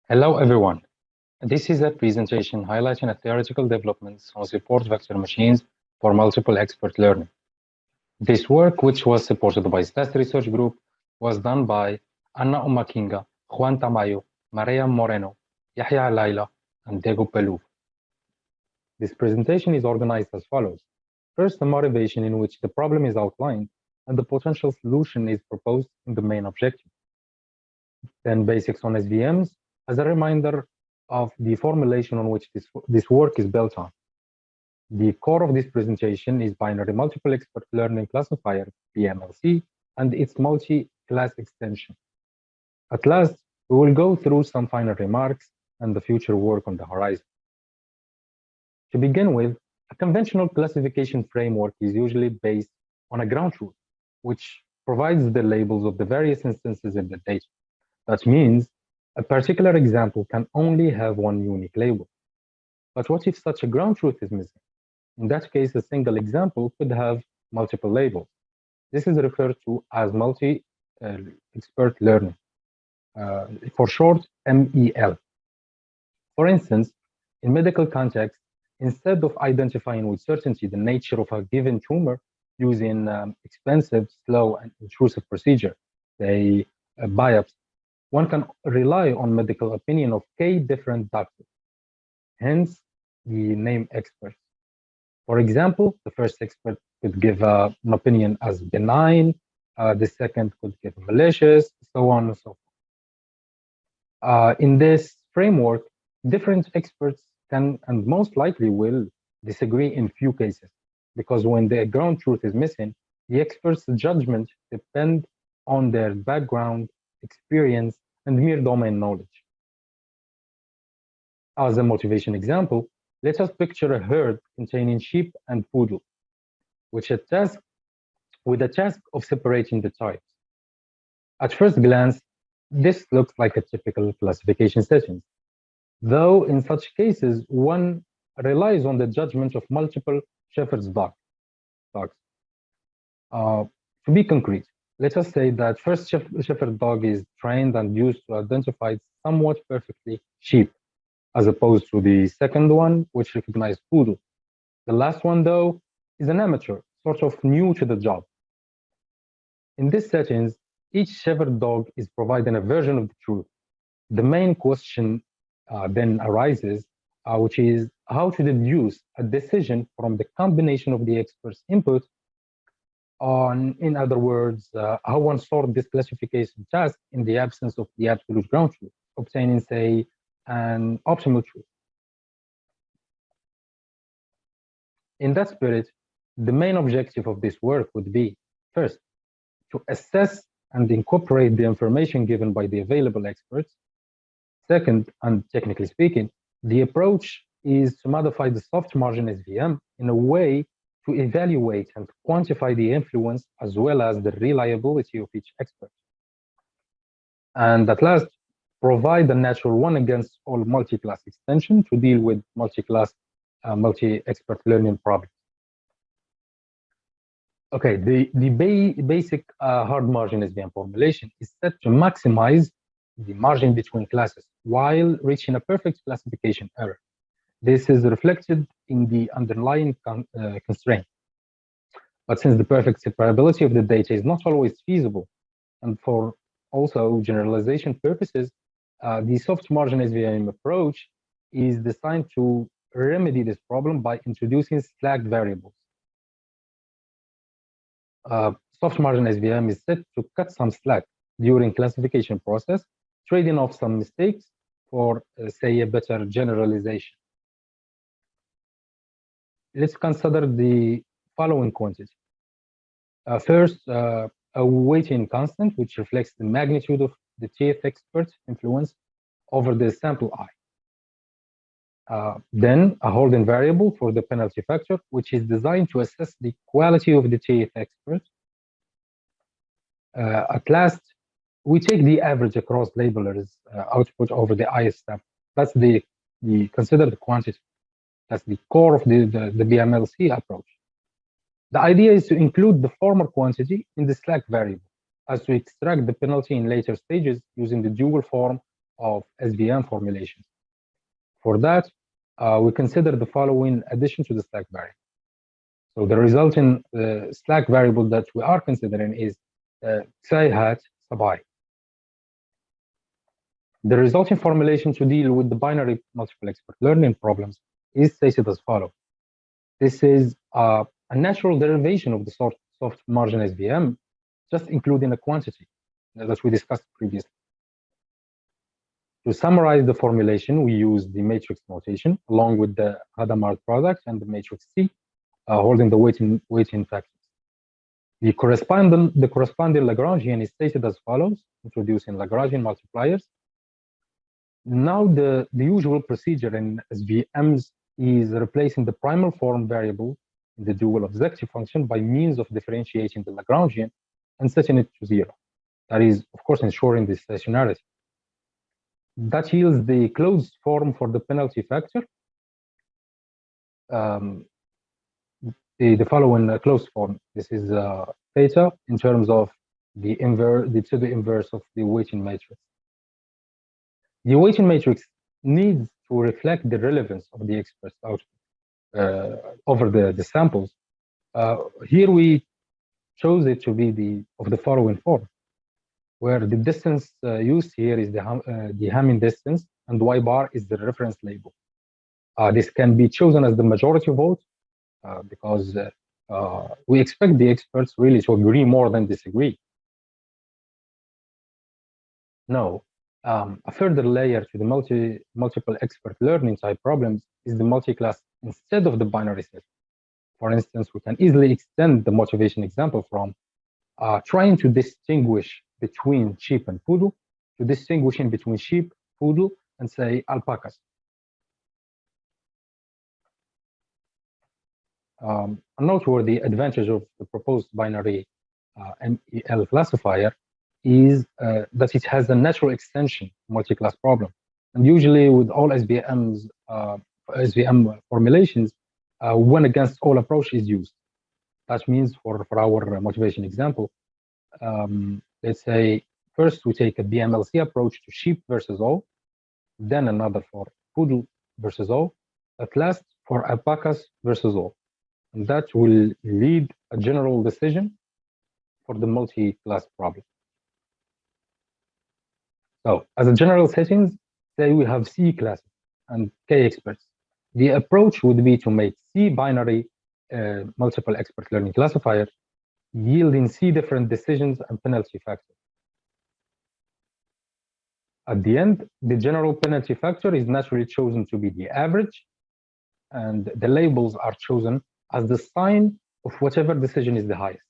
Hello, everyone. This is a presentation highlighting a theoretical developments on support vector machines for multiple expert learning. This work, which was supported by STAS Research Group, was done by Anna Umakinga, Juan Tamayo, Maria Moreno, Yahya Laila, and Diego Pelou. This presentation is organized as follows. First, the motivation in which the problem is outlined and the potential solution is proposed in the main objective. Then basics on SVMs as a reminder of the formulation on which this work is built on. The core of this presentation is binary multiple expert learning classifier, BMLC, and its multi-class extension. At last, we will go through some final remarks and the future work on the horizon. To begin with, a conventional classification framework is usually based on a ground truth, which provides the labels of the various instances in the data. That means a particular example can only have one unique label. But what if such a ground truth is missing? In that case, a single example could have multiple labels. This is referred to as multi-expert learning, for short, MEL. For instance, in medical context, instead of identifying with certainty the nature of a given tumor using expensive, slow, and intrusive procedure, say a biopsy, one can rely on medical opinion of K different doctors, hence the name experts. For example, the first expert could give an opinion as benign, the second could give malicious, so on and so forth. In this framework, different experts can and most likely will disagree in few cases, because when the ground truth is missing, the expert's judgment depends on their background, experience, and mere domain knowledge. As a motivation example, let us picture a herd containing sheep and poodle, with a task of separating the types. At first glance, this looks like a typical classification setting, though in such cases, one relies on the judgment of multiple shepherd's dogs. To be concrete, let us say that first shepherd dog is trained and used to identify somewhat perfectly sheep, as opposed to the second one, which recognized poodle. The last one, though, is an amateur, sort of new to the job. In these settings, each shepherd dog is providing a version of the truth. The main question then arises, which is how to deduce a decision from the combination of the expert's input. In other words, how one sort this classification task in the absence of the absolute ground truth, obtaining, say, an optimal truth. In that spirit, the main objective of this work would be, first, to assess and incorporate the information given by the available experts. Second, and technically speaking, the approach is to modify the soft margin SVM in a way to evaluate and quantify the influence as well as the reliability of each expert. And at last, provide a natural one against all multi-class extension to deal with multi-class, multi-expert learning problems. Okay, the basic hard margin SVM formulation is set to maximize the margin between classes while reaching a perfect classification error. This is reflected in the underlying constraint. But since the perfect separability of the data is not always feasible, and for also generalization purposes, the soft margin SVM approach is designed to remedy this problem by introducing slack variables. Soft margin SVM is set to cut some slack during classification process, trading off some mistakes for, say, a better generalization. Let's consider the following quantity. First, a weighting constant, which reflects the magnitude of the TF expert influence over the sample I. Then a holding variable for the penalty factor, which is designed to assess the quality of the TF expert. At last, we take the average across labelers output over the IS step. That's the considered quantity. That's the core of the BMLC approach. The idea is to include the former quantity in the slack variable, as to extract the penalty in later stages using the dual form of SVM formulations. For that, we consider the following addition to the slack variable. So the resulting slack variable that we are considering is psi hat sub I. The resulting formulation to deal with the binary multiple expert learning problems is stated as follows. This is a natural derivation of the soft margin SVM, just including a quantity that we discussed previously. To summarize the formulation, we use the matrix notation along with the Hadamard product and the matrix C, holding the weighting factors. The corresponding Lagrangian is stated as follows, introducing Lagrangian multipliers. Now the usual procedure in SVMs is replacing the primal form variable in the dual objective function by means of differentiating the Lagrangian and setting it to 0. That is, of course, ensuring the stationarity. That yields the closed form for the penalty factor. The following closed form. This is theta in terms of the pseudo-inverse of the weighting matrix. The weighting matrix needs to reflect the relevance of the express output over the samples. Here we chose it to be of the following form, where the distance used here is the Hamming distance, and y bar is the reference label. This can be chosen as the majority vote because we expect the experts really to agree more than disagree. No. A further layer to the multiple expert learning type problems is the multi-class instead of the binary set. For instance, we can easily extend the motivation example from trying to distinguish between sheep and poodle to distinguishing between sheep, poodle, and say alpacas. A noteworthy advantage of the proposed binary MEL classifier is that it has a natural extension multi-class problem. And usually with all SVMs, SVM formulations, one against all approach is used. That means for our motivation example, let's say first we take a BMLC approach to sheep versus all, then another for poodle versus all, at last for alpacas versus all. And that will lead a general decision for the multi-class problem. So as a general settings, say we have C classes and K experts. The approach would be to make C binary multiple expert learning classifier, yielding C different decisions and penalty factors. At the end, the general penalty factor is naturally chosen to be the average, and the labels are chosen as the sign of whatever decision is the highest.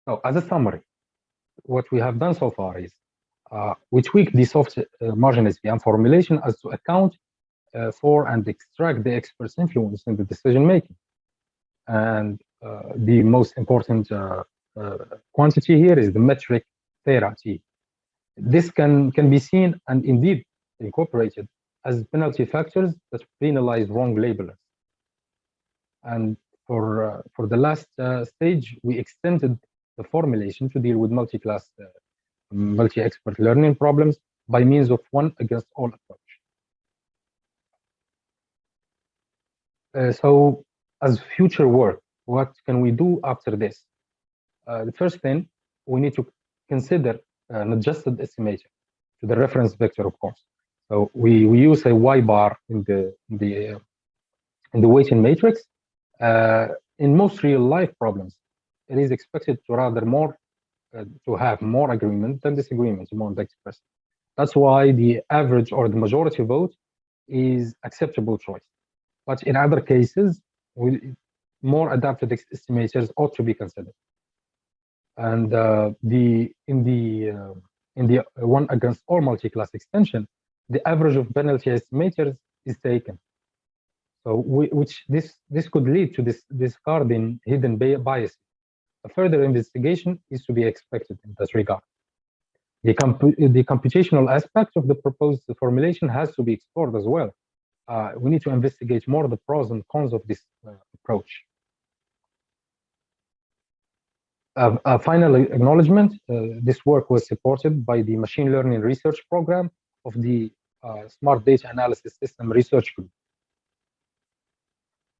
So as a summary, what we have done so far is we tweaked the soft margin SVM formulation as to account for and extract the expert's influence in the decision making. And the most important quantity here is the metric theta T. This can be seen and indeed incorporated as penalty factors that penalize wrong labelers. And for the last stage, we extended the formulation to deal with multi-class, multi-expert learning problems by means of one against all approach. So as future work, what can we do after this? The first thing, we need to consider an adjusted estimator to the reference vector, of course. So we use a y bar in the weighting matrix. In most real life problems, it is expected to to have more agreement than disagreement among the experts. That's why the average or the majority vote is acceptable choice. But in other cases, more adapted estimators ought to be considered. And in the one against all multi-class extension, the average of penalty estimators is taken. So this could lead to discarding hidden bias. A further investigation is to be expected in this regard. The computational aspect of the proposed formulation has to be explored as well. We need to investigate more the pros and cons of this approach. A final acknowledgement, this work was supported by the Machine Learning Research Program of the Smart Data Analysis System Research Group.